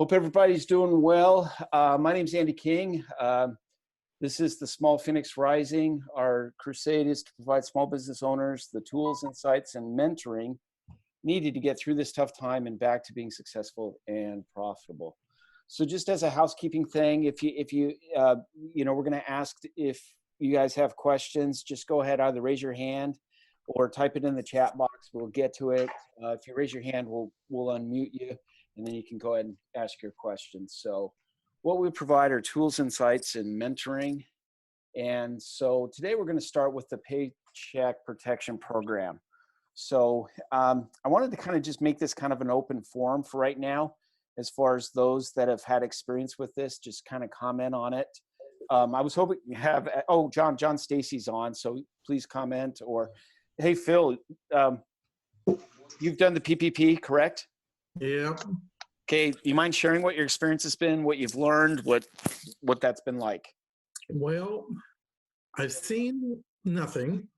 Hope everybody's doing well. My name's Andy King. This is the Small Phoenix Rising. Our crusade is to provide small business owners the tools, insights, and mentoring needed to get through this tough time and back to being successful and profitable. So just as a housekeeping thing, we're going to ask if you guys have questions, just go ahead, either raise your hand or type it in the chat box. We'll get to it. If you raise your hand, we'll unmute you, and then you can go ahead and ask your questions. So what we provide are tools, insights, and mentoring. And so today we're going to start with the Paycheck Protection Program. So I wanted to kind of just make this kind of an open forum for right now, as far as those that have had experience with this, just kind of comment on it. I was hoping you have, John Stacy's on, so please comment. Or, hey, Phil, you've done the PPP, correct? Yeah. Okay, you mind sharing what your experience has been, what you've learned, what that's been like? Well, I've seen nothing.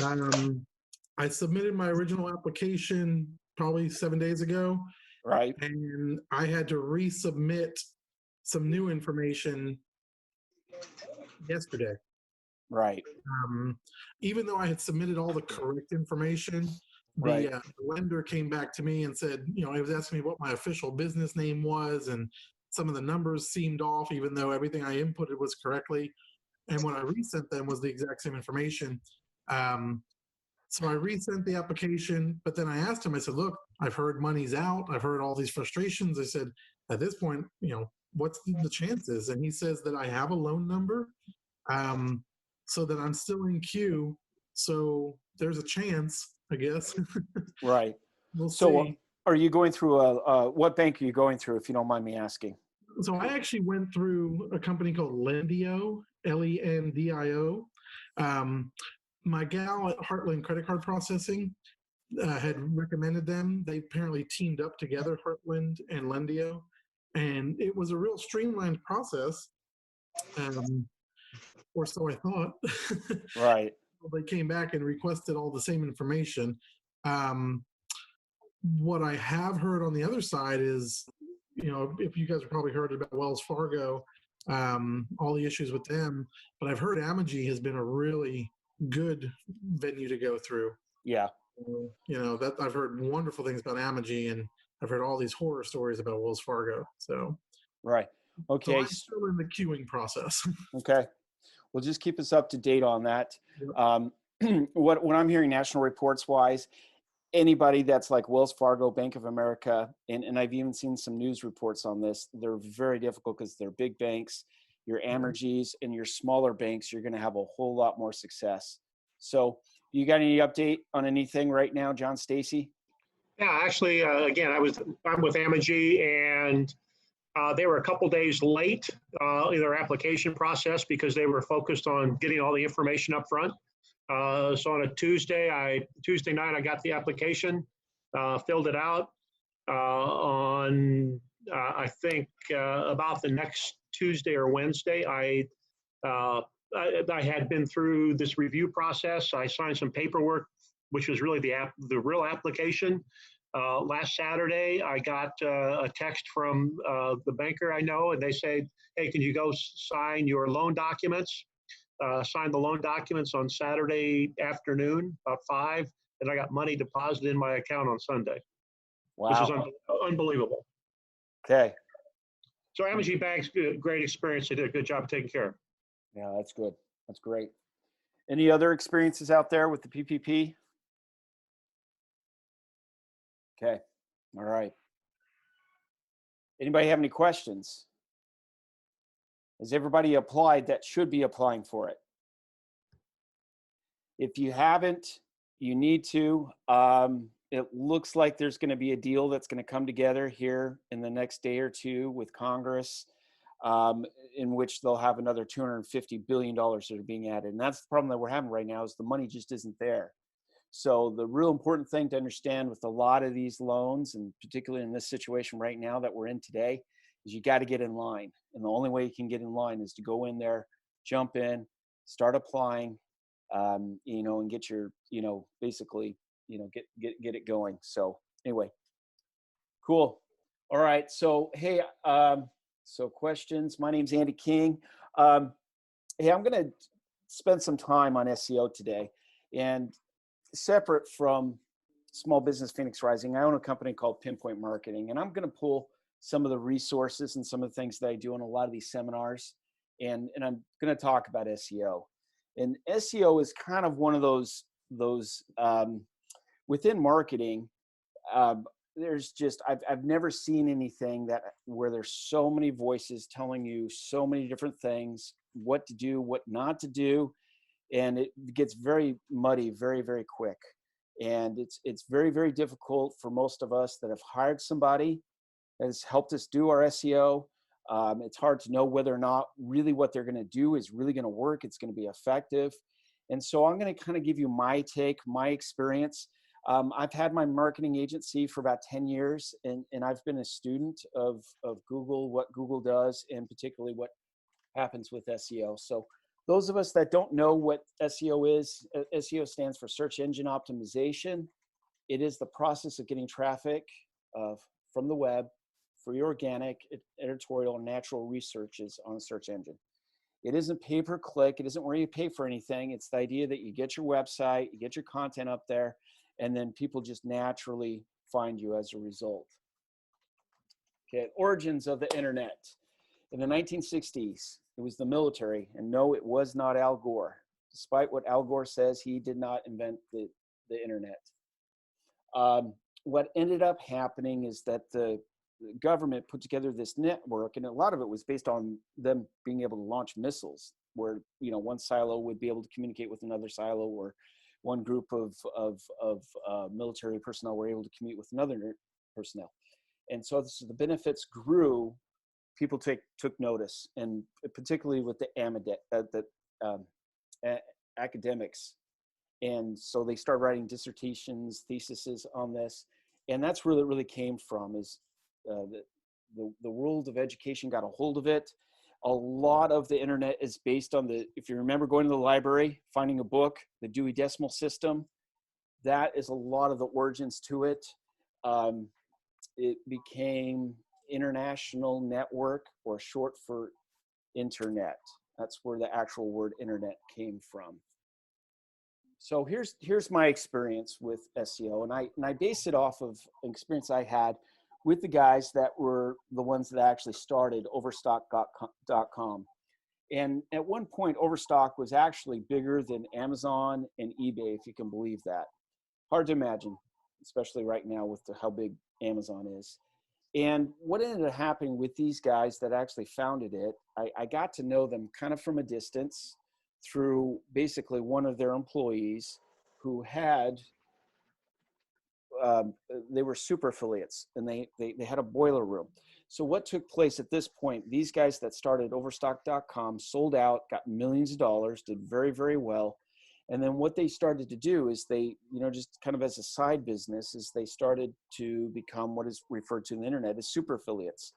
I submitted my original application probably 7 days ago. Right. And I had to resubmit some new information yesterday. Right. Even though I had submitted all the correct information, the lender came back to me and said, he was asking me what my official business name was, and some of the numbers seemed off, even though everything I inputted was correctly. And what I resent them was the exact same information. So I resent the application, but then I asked him, I said, look, I've heard money's out. I've heard all these frustrations. I said, at this point, what's the chances? And he says that I have a loan number, so that I'm still in queue. So there's a chance, I guess. Right. We'll so see. Are you going through what bank are you going through, if you don't mind me asking? So I actually went through a company called Lendio, Lendio. My gal at Heartland Credit Card Processing had recommended them. They apparently teamed up together, Heartland and Lendio, and it was a real streamlined process, or so I thought. Right. They came back and requested all the same information. What I have heard on the other side is, if you guys have probably heard about Wells Fargo, all the issues with them, but I've heard Amegy has been a really good venue to go through. Yeah. That I've heard wonderful things about Amegy, and I've heard all these horror stories about Wells Fargo. So, right. Okay. So I'm still in the queuing process. Okay. Well, just keep us up to date on that. Yep. What I'm hearing national reports wise, anybody that's like Wells Fargo, Bank of America, and I've even seen some news reports on this, they're very difficult because they're big banks. Your Amergys and your smaller banks, you're going to have a whole lot more success. So you got any update on anything right now, John Stacy? Yeah, actually, again, I'm with Amegy, and they were a couple days late in their application process because they were focused on getting all the information up front. So on a Tuesday night, I got the application, filled it out. I think about the next Tuesday or Wednesday, I had been through this review process. I signed some paperwork, which was really the real application. Last Saturday, I got a text from the banker I know, and they said, hey, can you go sign your loan documents? Signed the loan documents on Saturday afternoon, about 5, and I got money deposited in my account on Sunday. Wow. Which is unbelievable. Okay. So Amegy Bank's great experience. They did a good job taking care of. Yeah, that's good. That's great. Any other experiences out there with the PPP? Okay. All right. Anybody have any questions? Has everybody applied that should be applying for it? If you haven't, you need to. It looks like there's going to be a deal that's going to come together here in the next day or two with Congress, in which they'll have another $250 billion that are being added. And that's the problem that we're having right now, is the money just isn't there. So the real important thing to understand with a lot of these loans, and particularly in this situation right now that we're in today, is you got to get in line. And the only way you can get in line is to go in there, jump in, start applying, and get your, basically, get it going. So anyway, cool. All right. So, hey, so questions. My name's Andy King. Um, hey, I'm going to spend some time on SEO today. And separate from Small Business Phoenix Rising, I own a company called Pinpoint Marketing. And I'm going to pull some of the resources and some of the things that I do in a lot of these seminars. And I'm going to talk about SEO. And SEO is kind of one of those within marketing. There's just I've never seen anything that where there's so many voices telling you so many different things, what to do, what not to do, and it gets very muddy very, very quick. And it's very, very difficult for most of us that have hired somebody that has helped us do our SEO. It's hard to know whether or not really what they're going to do is really going to work. It's going to be effective. And so I'm going to kind of give you my take, my experience. I've had my marketing agency for about 10 years, and I've been a student of Google, what Google does, and particularly what happens with SEO. So those of us that don't know what SEO is, SEO stands for search engine optimization. It is the process of getting traffic from the web for your organic, editorial, and natural researches on a search engine. It isn't pay-per-click. It isn't where you pay for anything. It's the idea that you get your website, you get your content up there, and then people just naturally find you as a result. Okay, origins of the internet. In the 1960s, it was the military, and no, it was not Al Gore. Despite what Al Gore says, he did not invent the internet. What ended up happening is that the government put together this network, and a lot of it was based on them being able to launch missiles, where one silo would be able to communicate with another silo, or one group of military personnel were able to commute with another personnel. And so the benefits grew. People took notice, and particularly with the academics. And so they started writing dissertations, theses on this. And that's where it really came from, is the world of education got a hold of it. A lot of the internet is based on if you remember going to the library, finding a book, the Dewey Decimal System, that is a lot of the origins to it. It became International Network, or short for internet. That's where the actual word internet came from. So here's my experience with SEO, and I base it off of an experience I had with the guys that were the ones that actually started Overstock.com. And at one point, Overstock was actually bigger than Amazon and eBay, if you can believe that. Hard to imagine, especially right now with how big Amazon is. And what ended up happening with these guys that actually founded it, I got to know them kind of from a distance through basically one of their employees who had, they were super affiliates, and they had a boiler room. So what took place at this point, these guys that started Overstock.com sold out, got millions of dollars, did very, very well. And then what they started to do is they, just kind of as a side business, is they started to become what is referred to in the internet as super affiliates.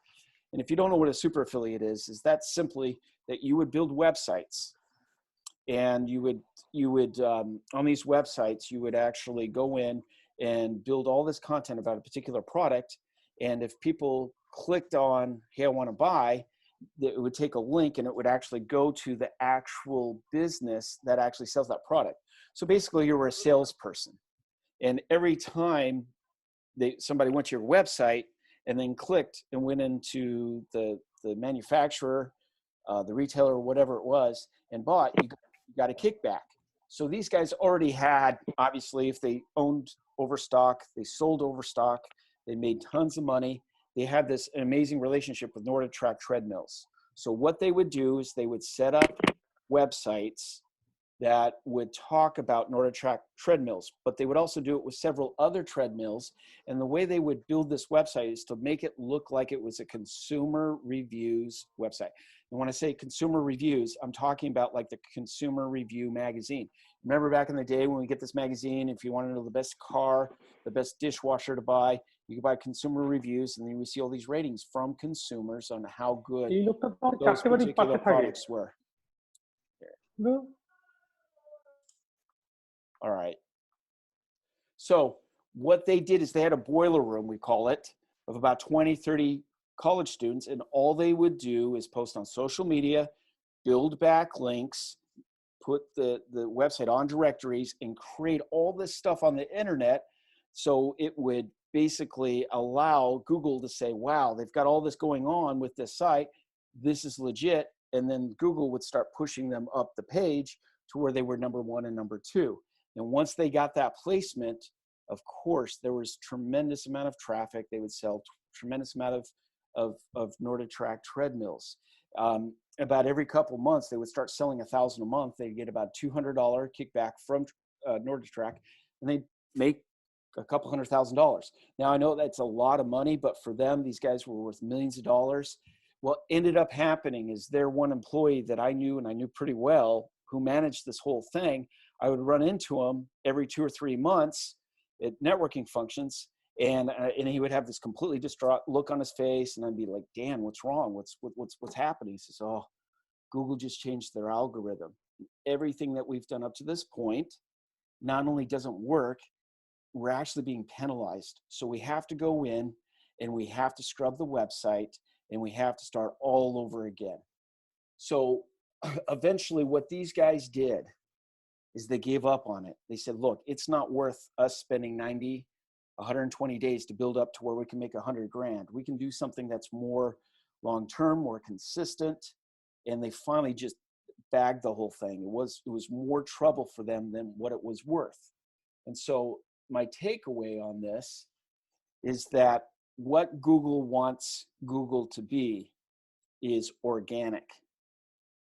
And if you don't know what a super affiliate is that's simply that you would build websites, and you would on these websites, you would actually go in and build all this content about a particular product. And if people clicked on, hey, I want to buy, it would take a link, and it would actually go to the actual business that actually sells that product. So basically, you were a salesperson, and every time somebody went to your website and then clicked and went into the manufacturer, the retailer, or whatever it was, and bought, you got a kickback. So these guys already had, obviously, if they owned Overstock, they sold Overstock, they made tons of money. They had this amazing relationship with NordicTrack treadmills. So what they would do is they would set up websites that would talk about NordicTrack treadmills, but they would also do it with several other treadmills. And the way they would build this website is to make it look like it was a consumer reviews website. And when I say consumer reviews, I'm talking about like the Consumer Review magazine. Remember back in the day when we get this magazine, if you want to know the best car, the best dishwasher to buy, you could buy Consumer Reviews, and then we see all these ratings from consumers on how good those particular products were. All right. So what they did is they had a boiler room, we call it, of about 20, 30 college students, and all they would do is post on social media, build backlinks, put the website on directories, and create all this stuff on the internet. So it would basically allow Google to say, wow, they've got all this going on with this site. This is legit. And then Google would start pushing them up the page to where they were number 1 and number 2. And once they got that placement, of course, there was tremendous amount of traffic. They would sell tremendous amount of NordicTrack treadmills. About every couple months, they would start selling 1,000 a month. They'd get about $200 kickback from NordicTrack, and they'd make a couple $100,000. Now, I know that's a lot of money, but for them, these guys were worth millions of dollars. What ended up happening is their one employee that I knew, and I knew pretty well, who managed this whole thing, I would run into him every 2 or 3 months at networking functions, and he would have this completely distraught look on his face, and I'd be like, Dan, what's wrong? What's happening? He says, oh, Google just changed their algorithm. Everything that we've done up to this point not only doesn't work, we're actually being penalized. So we have to go in and we have to scrub the website and we have to start all over again. So eventually what these guys did is they gave up on it. They said, look, it's not worth us spending 90, 120 days to build up to where we can make 100 grand. We can do something that's more long-term, more consistent. And they finally just bagged the whole thing. It was more trouble for them than what it was worth. And so my takeaway on this is that what Google wants Google to be is organic.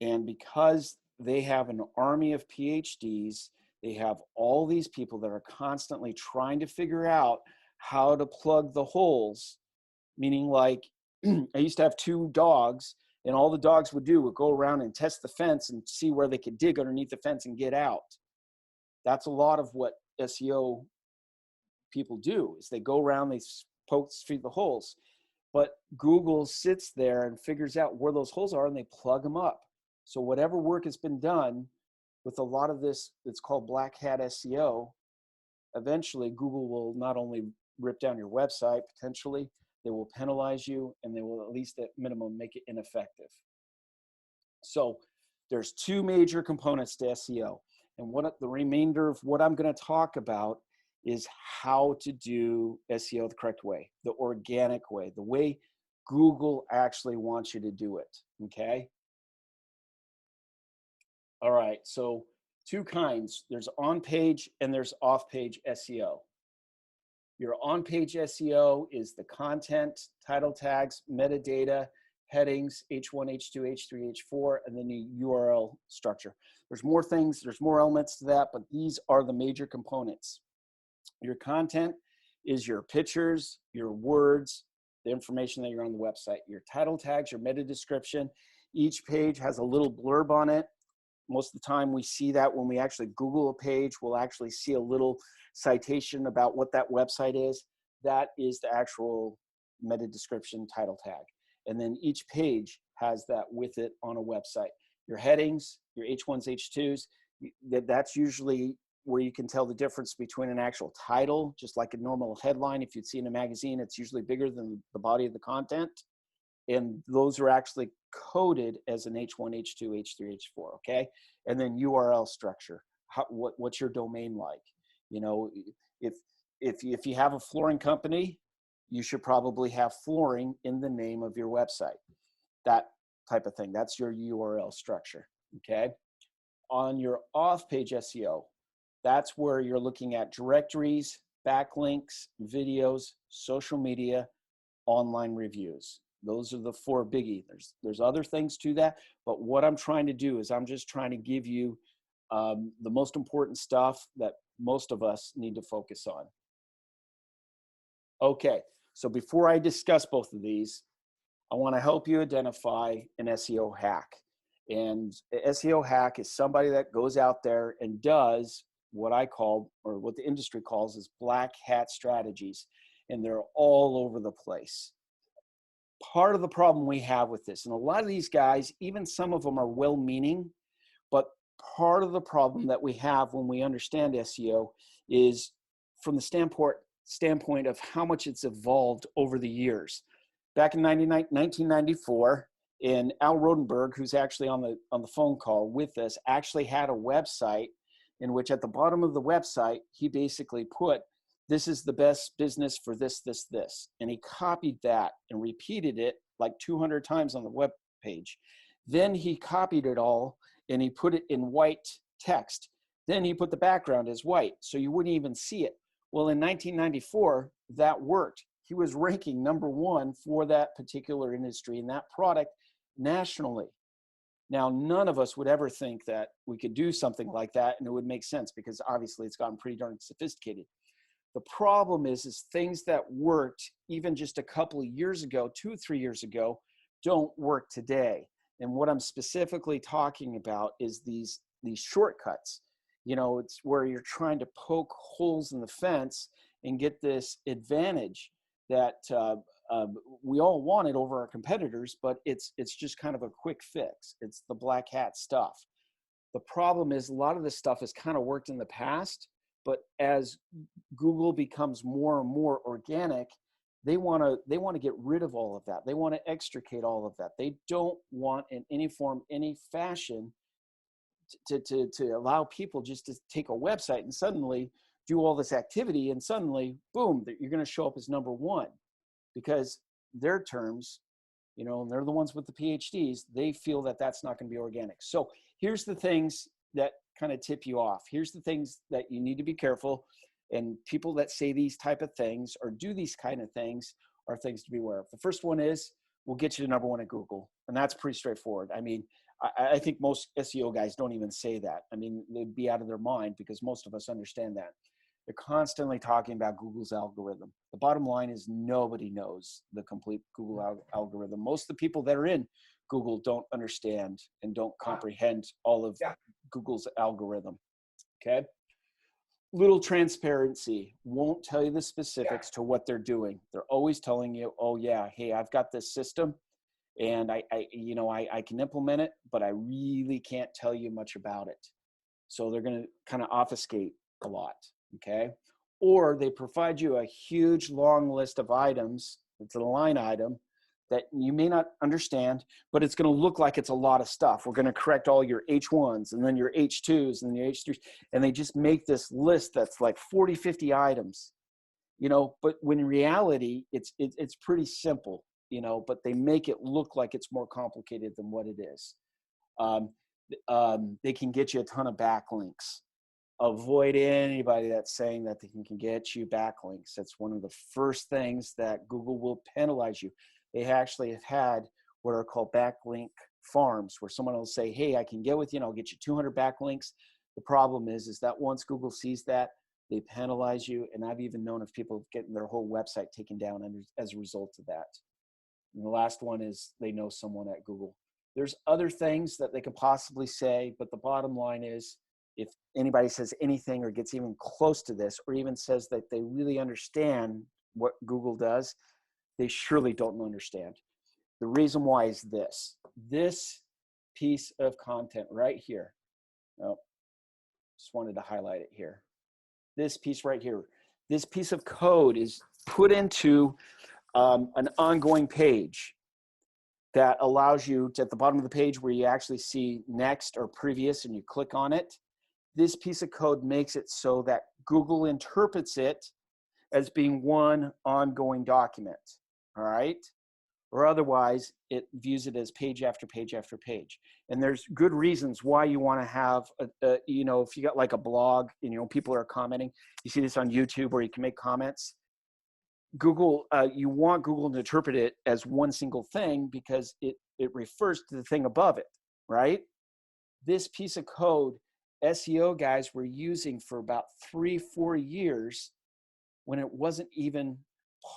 And because they have an army of PhDs, they have all these people that are constantly trying to figure out how to plug the holes, meaning like I used to have 2 dogs, and all the dogs would do would go around and test the fence and see where they could dig underneath the fence and get out. That's a lot of what SEO people do, is they go around, they poke through the holes. But Google sits there and figures out where those holes are and they plug them up. So whatever work has been done with a lot of this, it's called black hat SEO, eventually Google will not only rip down your website, potentially, they will penalize you, and they will at least at minimum make it ineffective. So there's 2 major components to SEO. And what the remainder of what I'm going to talk about is how to do SEO the correct way, the organic way, the way Google actually wants you to do it, okay? All right, so 2 kinds. There's on-page and there's off-page SEO. Your on-page SEO is the content, title tags, metadata, headings, H1, H2, H3, H4, and then the URL structure. There's more things, there's more elements to that, but these are the major components. Your content is your pictures, your words, the information that you're on the website. Your title tags, your meta description. Each page has a little blurb on it. Most of the time we see that when we actually Google a page, we'll actually see a little citation about what that website is. That is the actual meta description title tag. And then each page has that with it on a website. Your headings, your H1s, H2s, that's usually where you can tell the difference between an actual title, just like a normal headline. If you'd see in a magazine, it's usually bigger than the body of the content. And those are actually coded as an H1, H2, H3, H4, okay? And then URL structure. What's your domain like? You know, if you have a flooring company, you should probably have flooring in the name of your website. That type of thing. That's your URL structure, okay? On your off-page SEO, that's where you're looking at directories, backlinks, videos, social media, online reviews. Those are the 4 biggie. There's other things to that, but what I'm trying to do is I'm just trying to give you the most important stuff that most of us need to focus on. Okay, so before I discuss both of these, I want to help you identify an SEO hack. And an SEO hack is somebody that goes out there and does what I call, or what the industry calls, is black hat strategies. And they're all over the place. Part of the problem we have with this, and a lot of these guys, even some of them are well-meaning, but part of the problem that we have when we understand SEO is from the standpoint standpoint of how much it's evolved over the years. Back in 1994, and Al Rodenberg, who's actually on the phone call with us, actually had a website in which at the bottom of the website, he basically put, this is the best business for this, this, this. And he copied that and repeated it like 200 times on the web page. Then he copied it all and he put it in white text. Then he put the background as white, so you wouldn't even see it. Well, in 1994, that worked. He was ranking #1 for that particular industry and that product nationally. Now, none of us would ever think that we could do something like that and it would make sense, because obviously it's gotten pretty darn sophisticated. The problem is things that worked even just a couple of years ago, 2 or 3 years ago, don't work today. And what I'm specifically talking about is these shortcuts. You know, it's where you're trying to poke holes in the fence and get this advantage that we all wanted over our competitors, but it's just kind of a quick fix. It's the black hat stuff. The problem is a lot of this stuff has kind of worked in the past, but as Google becomes more and more organic, they want to get rid of all of that. They want to extricate all of that. They don't want in any form, any fashion to allow people just to take a website and suddenly do all this activity and suddenly, boom, you're going to show up as #1, because their terms, you know, and they're the ones with the PhDs, they feel that that's not going to be organic. So here's the things that kind of tip you off. Here's the things that you need to be careful. And people that say these type of things or do these kind of things are things to be aware of. The first one is, we'll get you to #1 at Google. And that's pretty straightforward. I mean, I think most SEO guys don't even say that. I mean, they'd be out of their mind, because most of us understand that. They're constantly talking about Google's algorithm. The bottom line is nobody knows the complete Google algorithm. Most of the people that are in Google don't understand and don't comprehend all of Google's algorithm, okay? Little transparency, won't tell you the specifics to what they're doing. They're always telling you, oh yeah, hey, I've got this system and I can implement it, but I really can't tell you much about it. So they're going to kind of obfuscate a lot, okay? Or they provide you a huge long list of items. It's a line item that you may not understand, but it's going to look like it's a lot of stuff. We're going to correct all your H1s and then your H2s and your H3s. And they just make this list that's like 40, 50 items, you know, but when in reality, it's pretty simple, you know, but they make it look like it's more complicated than what it is. They can get you a ton of backlinks. Avoid anybody that's saying that they can get you backlinks. That's one of the first things that Google will penalize you. They actually have had what are called backlink farms, where someone will say, hey, I can get with you and I'll get you 200 backlinks. The problem is that once Google sees that, they penalize you. And I've even known of people getting their whole website taken down as a result of that. And the last one is they know someone at Google. There's other things that they could possibly say, but the bottom line is, if anybody says anything or gets even close to this, or even says that they really understand what Google does, they surely don't understand. The reason why is this piece of content right here. Oh, just wanted to highlight it here. This piece right here. This piece of code is put into an ongoing page that allows you to, at the bottom of the page where you actually see next or previous and you click on it, this piece of code makes it so that Google interprets it as being one ongoing document, all right? Or otherwise, it views it as page after page after page. And there's good reasons why you want to have, you know, if you got like a blog, you know, people are commenting. You see this on YouTube where you can make comments. Google, you want Google to interpret it as one single thing because it refers to the thing above it, right? This piece of code, SEO guys were using for about 3-4 years when it wasn't even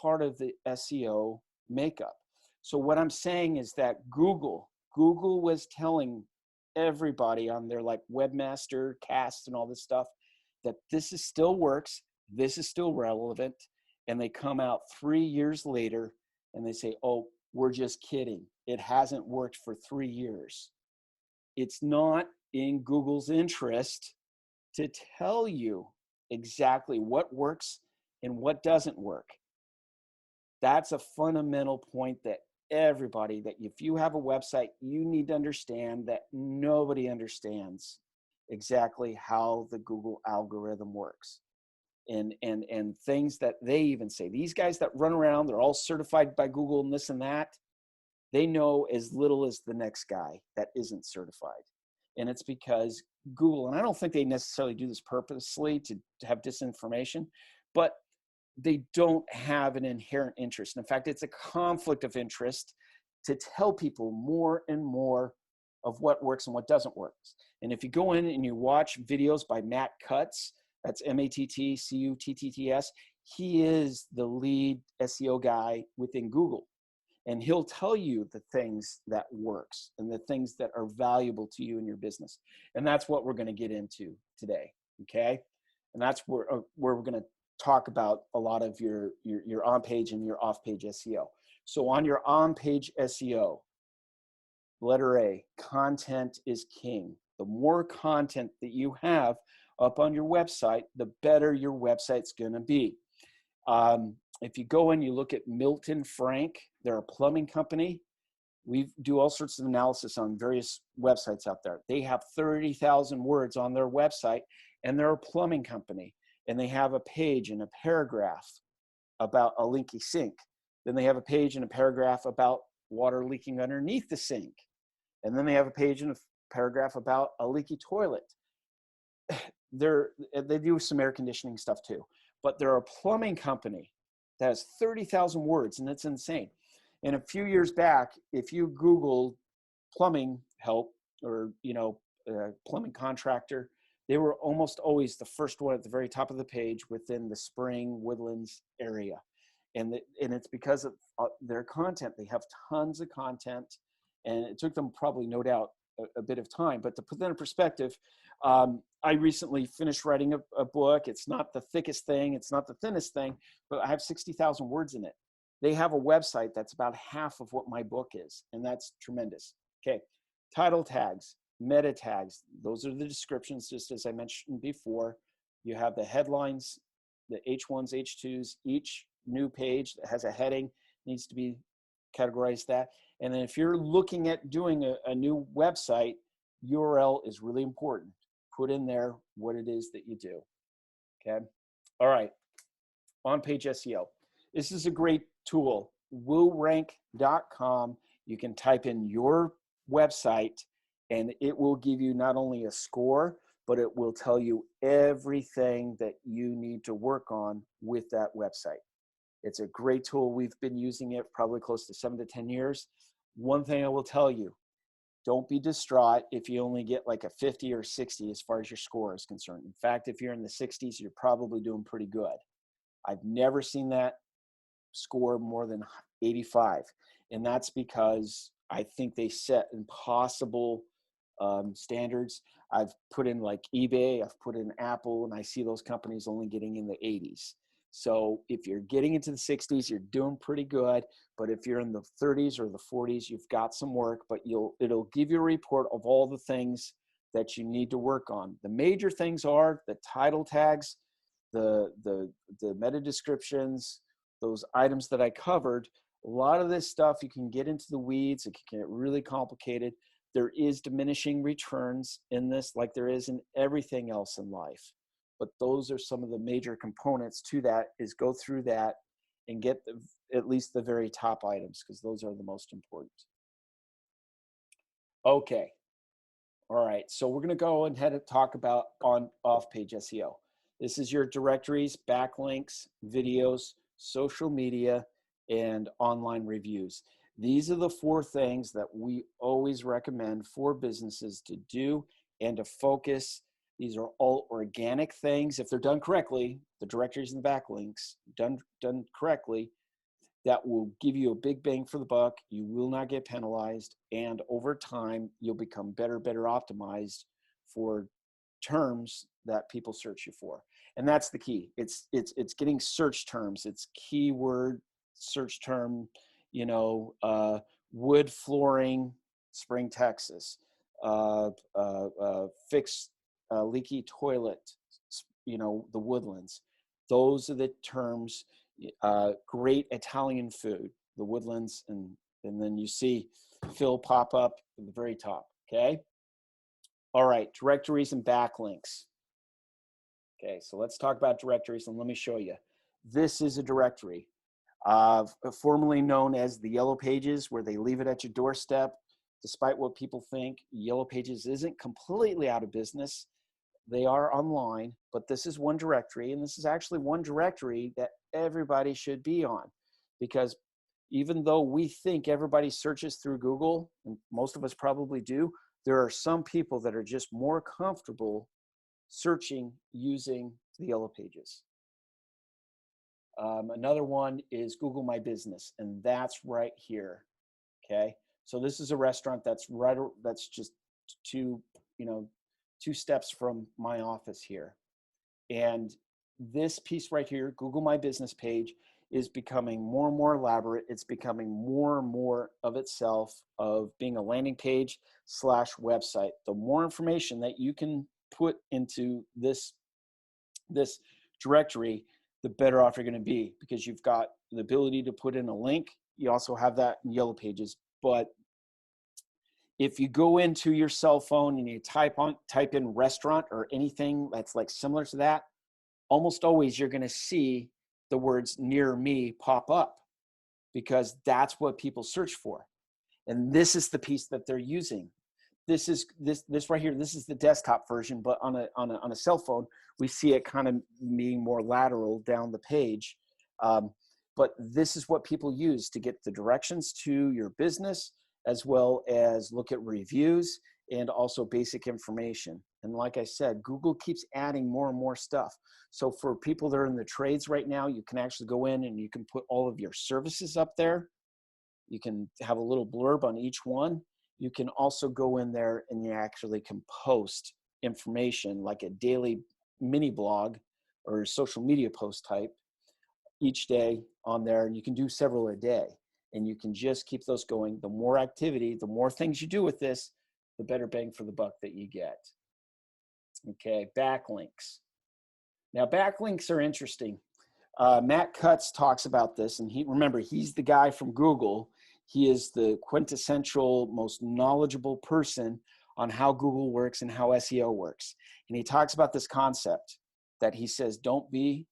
part of the SEO makeup. So what I'm saying is that Google was telling everybody on their like Webmaster Cast and all this stuff that this is still works, this is still relevant, and they come out 3 years later and they say, oh, we're just kidding. It hasn't worked for 3 years. It's not in Google's interest to tell you exactly what works and what doesn't work. That's a fundamental point that everybody, that if you have a website, you need to understand that nobody understands exactly how the Google algorithm works. And things that they even say. These guys that run around, they're all certified by Google and this and that, they know as little as the next guy that isn't certified. And it's because Google, and I don't think they necessarily do this purposely to have disinformation, but they don't have an inherent interest. In fact, it's a conflict of interest to tell people more and more of what works and what doesn't work. And if you go in and you watch videos by Matt Cutts, that's Mattcutts, he is the lead SEO guy within Google. And he'll tell you the things that works and the things that are valuable to you in your business. And that's what we're going to get into today, okay? And that's where we're going to talk about a lot of your on-page and your off-page SEO. So on your on-page SEO, letter A, content is king. The more content that you have up on your website, the better your website's going to be. If you go and you look at Milton Frank, they're a plumbing company. We do all sorts of analysis on various websites out there. They have 30,000 words on their website, and they're a plumbing company. And they have a page and a paragraph about a leaky sink. Then they have a page and a paragraph about water leaking underneath the sink. And then they have a page and a paragraph about a leaky toilet. They do some air conditioning stuff too, but they're a plumbing company that has 30,000 words, and it's insane. And a few years back, if you Google plumbing help or, plumbing contractor, they were almost always the first one at the very top of the page within the Spring Woodlands area. And it's because of their content. They have tons of content, and it took them probably, no doubt, a bit of time. But to put that in perspective, I recently finished writing a book. It's not the thickest thing. It's not the thinnest thing, but I have 60,000 words in it. They have a website that's about half of what my book is, and that's tremendous. Okay, title tags, meta tags, those are the descriptions, just as I mentioned before. You have the headlines, the H1s, H2s, each new page that has a heading needs to be categorized that. And then if you're looking at doing a new website, URL is really important. Put in there what it is that you do, okay? All right, on-page SEO. This is a great tool, woorank.com. You can type in your website and it will give you not only a score, but it will tell you everything that you need to work on with that website. It's a great tool. We've been using it probably close to 7 to 10 years. One thing I will tell you, don't be distraught if you only get like a 50 or 60 as far as your score is concerned. In fact, if you're in the 60s, you're probably doing pretty good. I've never seen that score more than 85. And that's because I think they set impossible standards. I've put in like eBay, I've put in Apple, and I see those companies only getting in the 80s. So if you're getting into the 60s, you're doing pretty good. But if you're in the 30s or the 40s, you've got some work, but it'll give you a report of all the things that you need to work on. The major things are the title tags, the meta descriptions, those items that I covered. A lot of this stuff, you can get into the weeds. It can get really complicated. There is diminishing returns in this, like there is in everything else in life. But those are some of the major components to that, is go through that and get at least the very top items, because those are the most important. Okay. All right. So we're going to go ahead and talk about off-page SEO. This is your directories, backlinks, videos, social media, and online reviews. These are the 4 things that we always recommend for businesses to do and to focus. These are all organic things. If they're done correctly, the directories and the backlinks done correctly, that will give you a big bang for the buck. You will not get penalized. And over time, you'll become better optimized for terms that people search you for. And that's the key. It's getting search terms. It's keyword search term, wood flooring, Spring, Texas, fix leaky toilet, the Woodlands. Those are the terms. Great Italian food, the Woodlands, and then you see Phil pop up at the very top, okay? All right, directories and backlinks. Okay, so let's talk about directories, and let me show you. This is a directory, formerly known as the Yellow Pages, where they leave it at your doorstep. Despite what people think, Yellow Pages isn't completely out of business. They are online, but this is one directory, and this is actually one directory that everybody should be on, because even though we think everybody searches through Google, and most of us probably do, there are some people that are just more comfortable searching using the Yellow Pages. Another one is Google My Business, and that's right here. Okay, so this is a restaurant that's just two steps from my office here. And this piece right here, Google My Business page, is becoming more and more elaborate. It's becoming more and more of itself of being a landing page / website. The more information that you can put into this directory, the better off you're going to be, because you've got the ability to put in a link. You also have that in Yellow Pages. But if you go into your cell phone and you type in restaurant or anything that's like similar to that, almost always you're going to see the words near me pop up, because that's what people search for. And this is the piece that they're using. This right here. This is the desktop version, but on a cell phone, we see it kind of being more lateral down the page. But this is what people use to get the directions to your business, as well as look at reviews and also basic information. And like I said, Google keeps adding more and more stuff. So for people that are in the trades right now, you can actually go in and you can put all of your services up there. You can have a little blurb on each one. You can also go in there and you actually can post information like a daily mini blog or social media post type each day on there. And you can do several a day, and you can just keep those going. The more activity, the more things you do with this, the better bang for the buck that you get. Okay, backlinks. Now, backlinks are interesting. Matt Cutts talks about this, and remember, he's the guy from Google. He is the quintessential, most knowledgeable person on how Google works and how SEO works. And he talks about this concept that he says, don't be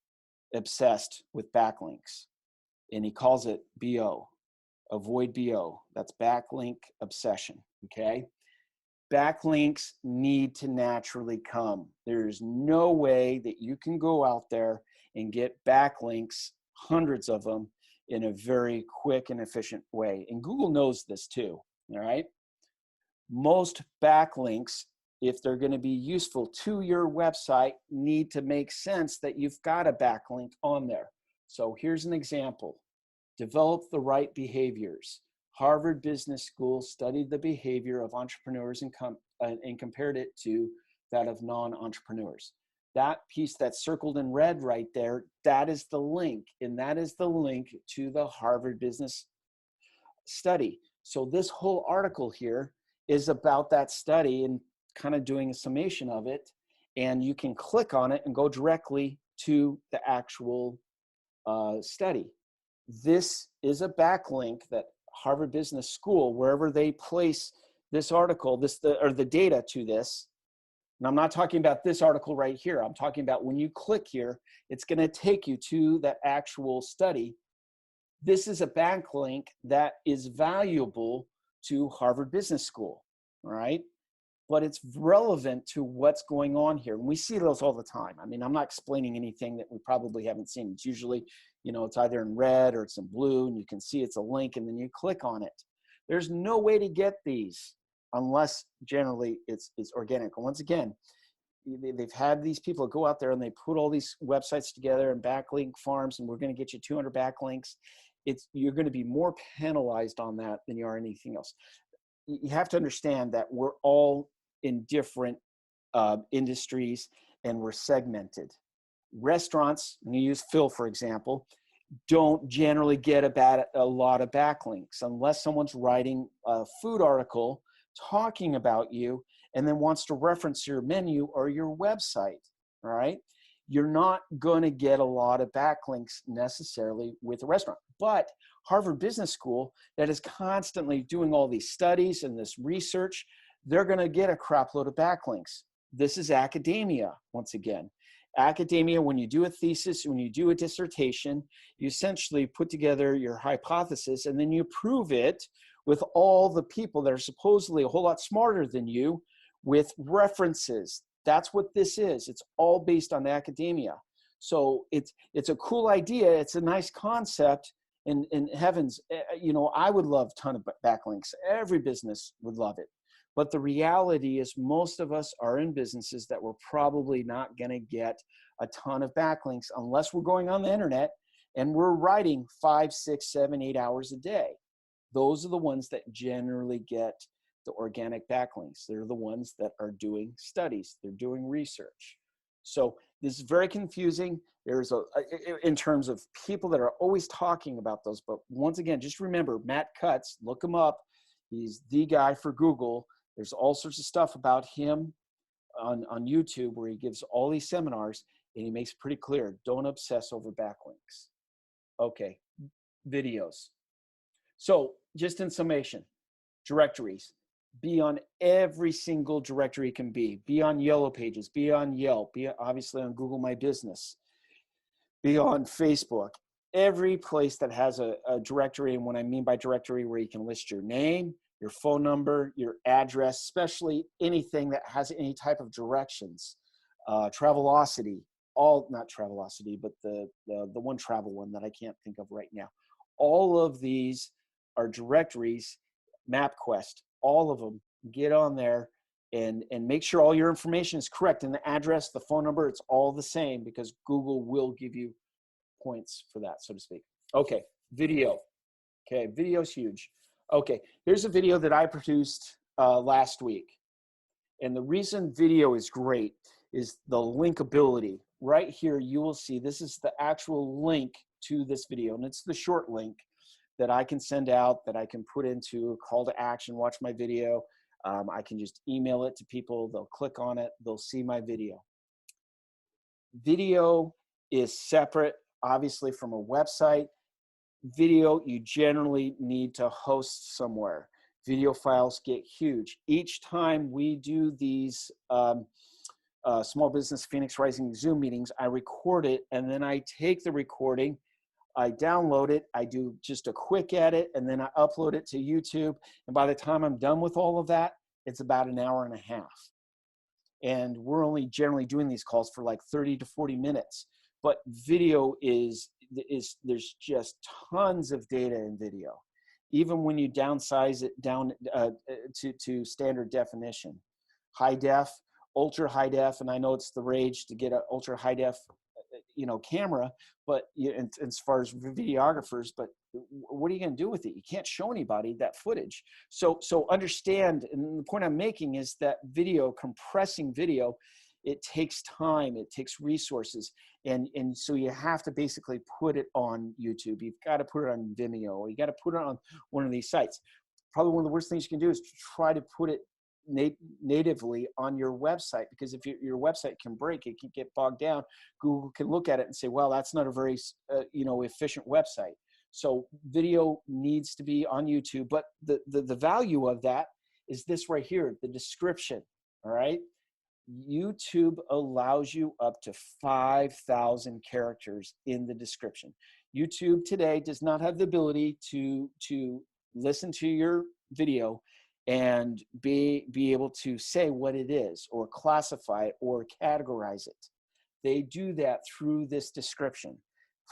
obsessed with backlinks. And he calls it BO, avoid BO. That's backlink obsession, okay? Backlinks need to naturally come. There's no way that you can go out there and get backlinks, hundreds of them, in a very quick and efficient way. And Google knows this too, all right? Most backlinks, if they're going to be useful to your website, need to make sense that you've got a backlink on there. So here's an example. Develop the right behaviors. Harvard Business School studied the behavior of entrepreneurs and compared it to that of non-entrepreneurs. That piece that's circled in red right there, that is the link, and that is the link to the Harvard Business study. So this whole article here is about that study and kind of doing a summation of it, and you can click on it and go directly to the actual study. This is a backlink that Harvard Business School, wherever they place this article, or the data to this. And I'm not talking about this article right here. I'm talking about when you click here, it's going to take you to that actual study. This is a backlink that is valuable to Harvard Business School, all right? But it's relevant to what's going on here. And we see those all the time. I mean, I'm not explaining anything that we probably haven't seen. It's usually, it's either in red or it's in blue, and you can see it's a link, and then you click on it. There's no way to get these unless generally it's organic. And once again, they've had these people go out there and they put all these websites together and backlink farms, and we're going to get you 200 backlinks. You're going to be more penalized on that than you are anything else. You have to understand that we're all in different industries, and we're segmented. Restaurants, and you use Phil, for example, don't generally get a lot of backlinks unless someone's writing a food article talking about you and then wants to reference your menu or your website, all right? you're not going to get a lot of backlinks necessarily with a restaurant. But Harvard Business School, that is constantly doing all these studies and this research, they're going to get a crap load of backlinks. This is academia, once again. Academia, when you do a thesis, when you do a dissertation, you essentially put together your hypothesis and then you prove it with all the people that are supposedly a whole lot smarter than you with references. That's what this is. It's all based on academia. So it's a cool idea. It's a nice concept. And heavens, you know, I would love a ton of backlinks. Every business would love it. But the reality is most of us are in businesses that we're probably not going to get a ton of backlinks unless we're going on the internet and we're writing 5, 6, 7, 8 hours a day. Those are the ones that generally get the organic backlinks. They're the ones that are doing studies. They're doing research. So this is very confusing. There's in terms of people that are always talking about those. But once again, just remember Matt Cutts, look him up. He's the guy for Google. There's all sorts of stuff about him on YouTube where he gives all these seminars and he makes pretty clear, don't obsess over backlinks. Okay, videos. So just in summation, directories. Be on every single directory can be. Be on Yellow Pages, be on Yelp, be obviously on Google My Business, be on Facebook. Every place that has a directory, and what I mean by directory, where you can list your name, your phone number, your address, especially anything that has any type of directions. Travelocity, not Travelocity, but the one travel one that I can't think of right now. All of these are directories, MapQuest, all of them. Get on there and make sure all your information is correct. And the address, the phone number, it's all the same because Google will give you points for that, so to speak. Okay, video. Okay, video's huge. Okay, here's a video that I produced last week. And the reason video is great is the linkability. Right here, you will see this is the actual link to this video. And it's the short link that I can send out, that I can put into a call to action, watch my video. I can just email it to people. They'll click on it. They'll see my video. Video is separate, obviously, from a website. Video, you generally need to host somewhere. Video files get huge. Each time we do these Small Business Phoenix Rising Zoom meetings, I record it, and then I take the recording, I download it, I do just a quick edit, and then I upload it to YouTube. And by the time I'm done with all of that, it's about an hour and a half. And we're only generally doing these calls for like 30 to 40 minutes. But video there's just tons of data in video, even when you downsize it down to standard definition. High def, ultra high def, and I know it's the rage to get an ultra high def camera, but as far as videographers, but what are you going to do with it? You can't show anybody that footage. So understand, and the point I'm making is that compressing video, it takes time, it takes resources. And so you have to basically put it on YouTube. You've got to put it on Vimeo. You got to put it on one of these sites. Probably one of the worst things you can do is to try to put it natively on your website, because if your website can break, it can get bogged down. Google can look at it and say, well, that's not a very efficient website. So video needs to be on YouTube. But the value of that is this right here, the description. All right. YouTube allows you up to 5,000 characters in the description. YouTube today does not have the ability to listen to your video and be able to say what it is or classify it or categorize it. They do that through this description.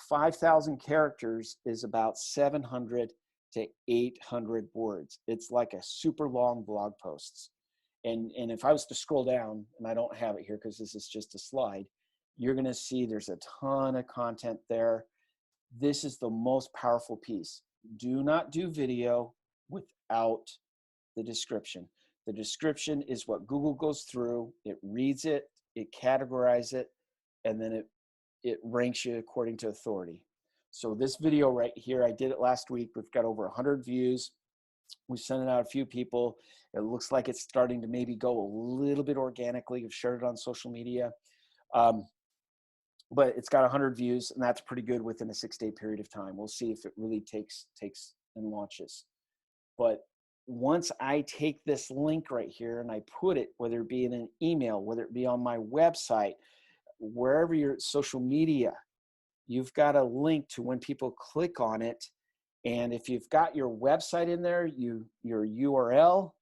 5,000 characters is about 700 to 800 words. It's like a super long blog posts. And if I was to scroll down, and I don't have it here because this is just a slide, you're going to see there's a ton of content there. This is the most powerful piece. Do not do video without the description. The description is what Google goes through. It reads it, it categorizes it, and then it ranks you according to authority. So this video right here, I did it last week. We've got over 100 views. We sent it out a few people. It looks like it's starting to maybe go a little bit organically. I've shared it on social media. but it's got 100 views, and that's pretty good within a 6-day period of time. We'll see if it really takes and launches. But once I take this link right here and I put it, whether it be in an email, whether it be on my website, wherever your social media, you've got a link to when people click on it. And if you've got your website in there, your URL,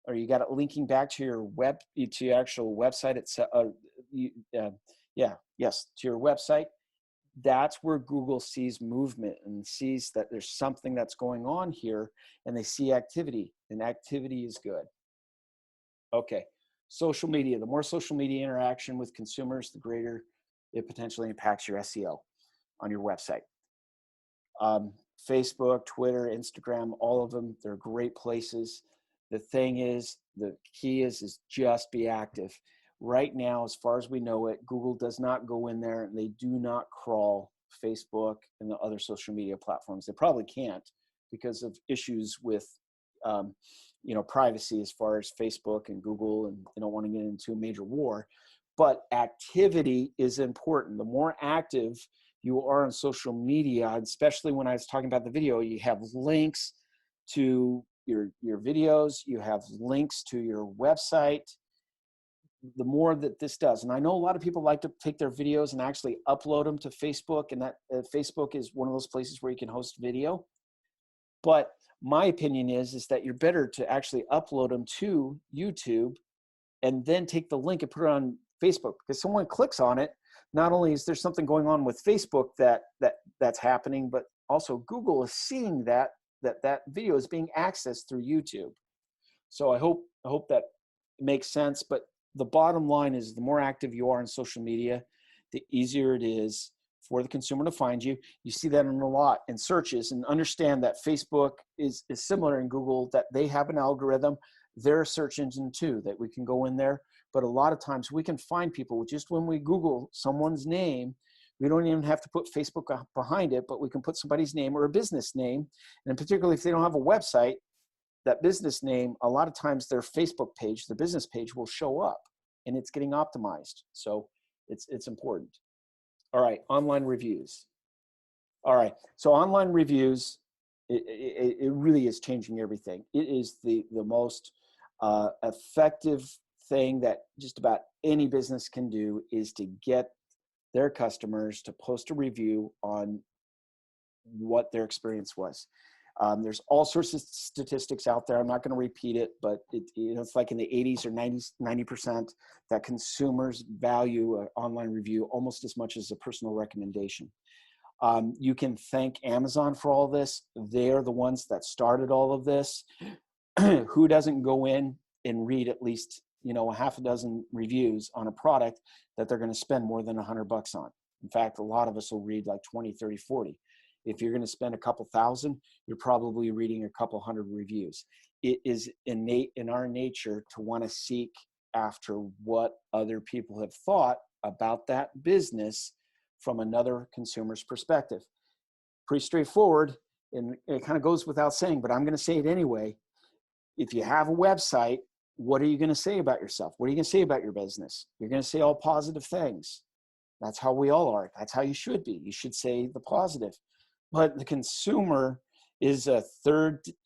or you got it linking back to your to your actual website, to your website, that's where Google sees movement and sees that there's something that's going on here, and they see activity, and activity is good. Okay, social media. The more social media interaction with consumers, the greater it potentially impacts your SEO on your website. Facebook, Twitter, Instagram, all of them, they're great places. The thing is, the key is just be active. Right now, as far as we know it, Google does not go in there, and they do not crawl Facebook and the other social media platforms. They probably can't because of issues with privacy as far as Facebook and Google, and they don't want to get into a major war. But activity is important. The more active you are on social media, especially when I was talking about the video, you have links to your videos, you have links to your website. The more that this does, and I know a lot of people like to take their videos and actually upload them to Facebook, and that Facebook is one of those places where you can host video. But my opinion is that you're better to actually upload them to YouTube and then take the link and put it on Facebook, because someone clicks on it. Not only is there something going on with Facebook that's happening, but also Google is seeing that video is being accessed through YouTube. So I hope that makes sense. But the bottom line is, the more active you are in social media, the easier it is for the consumer to find you. You see that in a lot in searches, and understand that Facebook is similar in Google, that they have an algorithm. They're a search engine too, that we can go in there. But a lot of times we can find people just when we Google someone's name. We don't even have to put Facebook behind it, but we can put somebody's name or a business name. And particularly if they don't have a website, that business name, a lot of times their Facebook page, their business page will show up, and it's getting optimized. So it's important. All right, online reviews. All right, so online reviews, it really is changing everything. It is the most effective thing that just about any business can do, is to get their customers to post a review on what their experience was. There's all sorts of statistics out there. I'm not going to repeat it, but it's like in the 80s or 90% that consumers value an online review almost as much as a personal recommendation. You can thank Amazon for all this. They're the ones that started all of this. Who doesn't go in and read at least a half a dozen reviews on a product that they're going to spend more than $100 on? In fact, a lot of us will read like 20, 30, 40. If you're going to spend a couple thousand, you're probably reading a couple hundred reviews. It is innate in our nature to want to seek after what other people have thought about that business from another consumer's perspective. Pretty straightforward, and it kind of goes without saying, but I'm going to say it anyway. If you have a website, what are you going to say about yourself? What are you going to say about your business? You're going to say all positive things. That's how we all are. That's how you should be. You should say the positive. But the consumer is a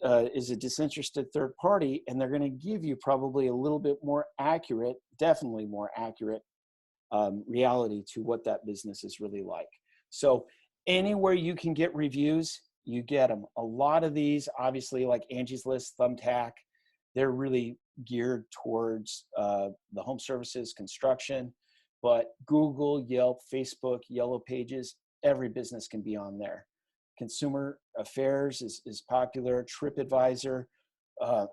disinterested third party, and they're going to give you probably a little bit more accurate, definitely more accurate reality to what that business is really like. So anywhere you can get reviews, you get them. A lot of these, obviously, like Angie's List, Thumbtack, they're really geared towards the home services, construction. But Google, Yelp, Facebook, Yellow Pages, every business can be on there. Consumer Affairs is popular. TripAdvisor, a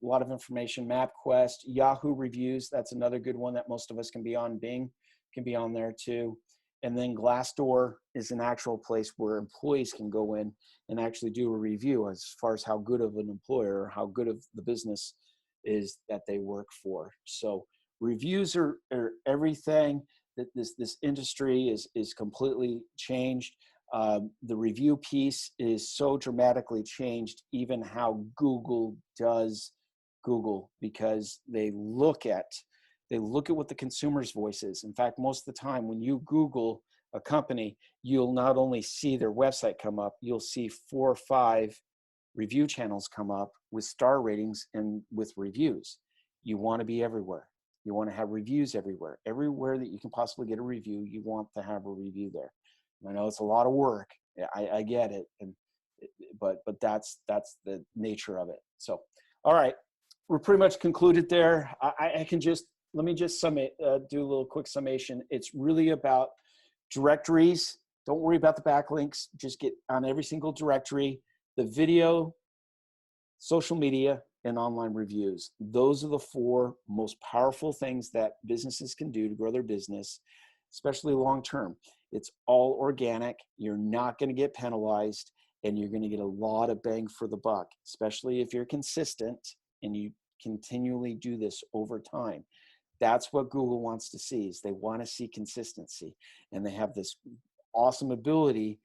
lot of information. MapQuest, Yahoo Reviews, that's another good one that most of us can be on. Bing can be on there too. And then Glassdoor is an actual place where employees can go in and actually do a review as far as how good of an employer or how good of the business is that they work for. So reviews are everything. That this industry is completely changed. The review piece is so dramatically changed, even how Google does Google, because they look at They look at what the consumer's voice is. In fact, most of the time when you Google a company, you'll not only see their website come up, you'll see 4 or 5 review channels come up with star ratings and with reviews. You want to be everywhere. You want to have reviews everywhere. Everywhere that you can possibly get a review, you want to have a review there. I know it's a lot of work. I get it, but that's the nature of it. So, all right, we're pretty much concluded there. Let me just do a little quick summation. It's really about directories. Don't worry about the backlinks. Just get on every single directory. The video, social media, and online reviews. Those are the 4 most powerful things that businesses can do to grow their business, especially long term. It's all organic. You're not going to get penalized, and you're going to get a lot of bang for the buck, especially if you're consistent and you continually do this over time. That's what Google wants to see, is they want to see consistency. And they have this awesome ability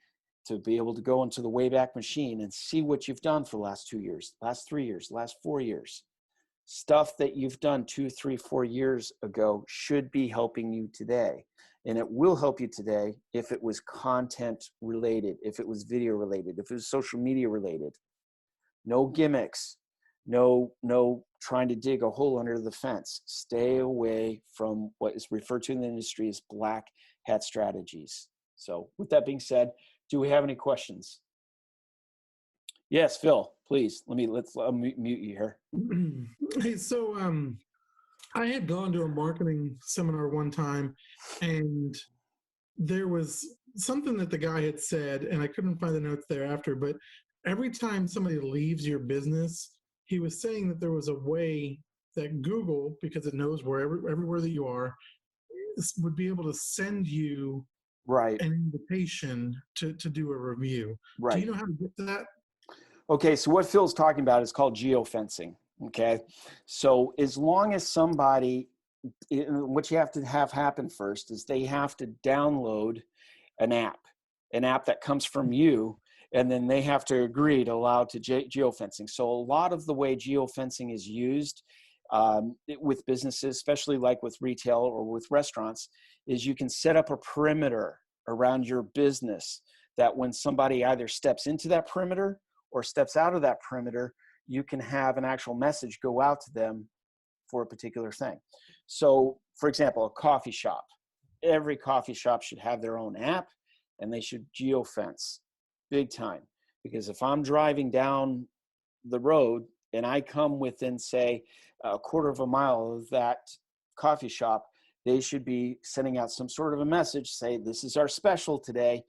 to be able to go into the Wayback Machine and see what you've done for the last 2 years, last 3 years, last 4 years. Stuff that you've done 2, 3, 4 years ago should be helping you today. And it will help you today if it was content related, if it was video related, if it was social media related. No gimmicks, no trying to dig a hole under the fence. Stay away from what is referred to in the industry as black hat strategies. So with that being said, do we have any questions? Yes, Phil, please. Let's mute you here. Hey, so I had gone to a marketing seminar one time, and there was something that the guy had said, and I couldn't find the notes thereafter, but every time somebody leaves your business, he was saying that there was a way that Google, because it knows everywhere that you are, would be able to send you right an invitation to do a review. Right. Do you know how to get to that? Okay, so what Phil's talking about is called geofencing. Okay, so as long as somebody, what you have to have happen first is they have to download an app that comes from you, and then they have to agree to allow to geofencing. So a lot of the way geofencing is used with businesses, especially like with retail or with restaurants, is you can set up a perimeter around your business that when somebody either steps into that perimeter or steps out of that perimeter, you can have an actual message go out to them for a particular thing. So for example, a coffee shop. Every coffee shop should have their own app, and they should geofence big time. Because if I'm driving down the road and I come within, say, a quarter of a mile of that coffee shop, they should be sending out some sort of a message, say, this is our special today,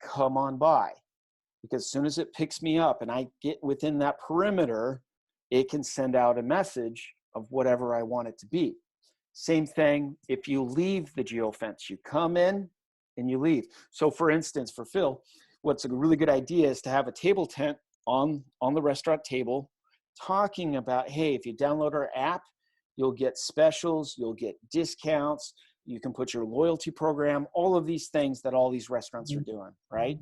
come on by. Because as soon as it picks me up and I get within that perimeter, it can send out a message of whatever I want it to be. Same thing if you leave the geofence. You come in and you leave. So for instance, for Phil, what's a really good idea is to have a table tent on the restaurant table talking about, hey, if you download our app, you'll get specials, you'll get discounts, you can put your loyalty program, all of these things that all these restaurants are doing, right?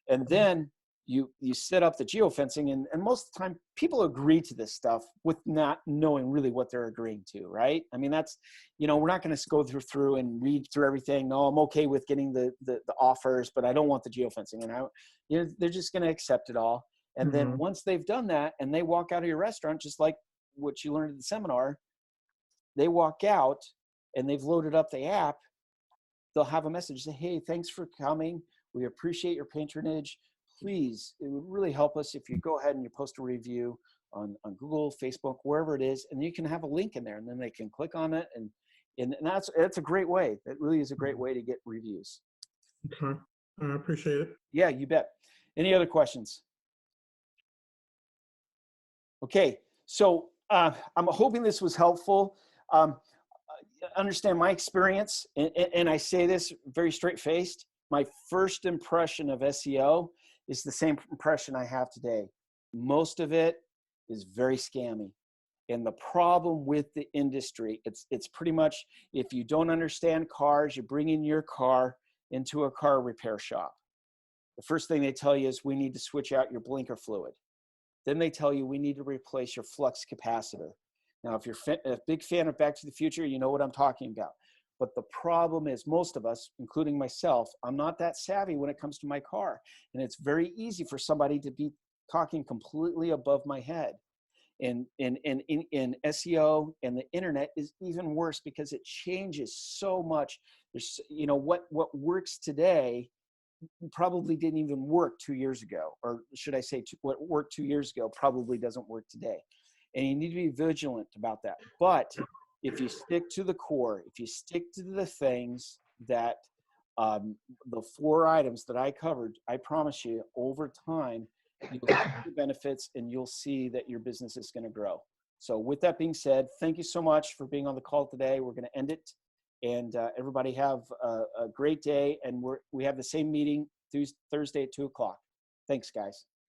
And then you set up the geofencing, and most of the time people agree to this stuff with not knowing really what they're agreeing to, right? I mean, that's, we're not going to go through and read through everything. No, I'm okay with getting the offers, but I don't want the geofencing. And they're just going to accept it all. And then once they've done that and they walk out of your restaurant, just like what you learned at the seminar, they walk out and they've loaded up the app, they'll have a message say, hey, thanks for coming. We appreciate your patronage. Please, it would really help us if you go ahead and you post a review on Google, Facebook, wherever it is, and you can have a link in there, and then they can click on it. And that's a great way. That really is a great way to get reviews. Okay, I appreciate it. Yeah, you bet. Any other questions? Okay, so I'm hoping this was helpful. Understand my experience, and I say this very straight-faced. My first impression of SEO is the same impression I have today. Most of it is very scammy. And the problem with the industry, it's pretty much, if you don't understand cars, you bring in your car into a car repair shop. The first thing they tell you is we need to switch out your blinker fluid. Then they tell you we need to replace your flux capacitor. Now, if you're a big fan of Back to the Future, you know what I'm talking about. But the problem is most of us, including myself, I'm not that savvy when it comes to my car. And it's very easy for somebody to be talking completely above my head. And in SEO and the internet is even worse because it changes so much. There's, you know, what works today probably didn't even work 2 years ago, or should I say what worked 2 years ago probably doesn't work today. And you need to be vigilant about that. But if you stick to the core, if you stick to the things that the 4 items that I covered, I promise you over time, you'll see the benefits and you'll see that your business is going to grow. So with that being said, thank you so much for being on the call today. We're going to end it, and everybody have a great day. And we have the same meeting Thursday at 2 o'clock. Thanks, guys.